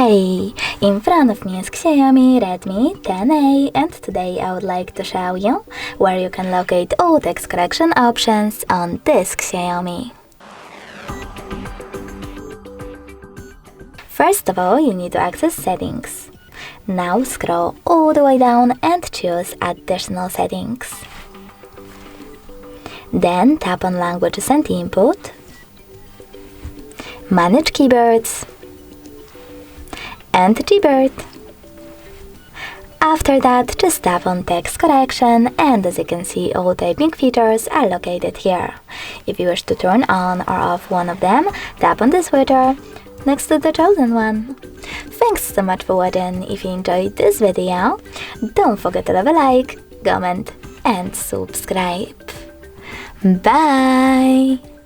Hey, in front of me is XIAOMI Redmi 10A, and today I would like to show you where you can locate all text correction options on this XIAOMI. First of all, you need to access Settings. Now scroll all the way down and choose Additional Settings. Then tap on Languages and Input, Manage Keyboards, and Keyboard. After that, just tap on Text Correction, and as you can see, all typing features are located here. If you wish to turn on or off one of them, tap on the switcher next to the chosen one. Thanks so much for watching. If you enjoyed this video, don't forget to leave a like, comment, and subscribe. Bye!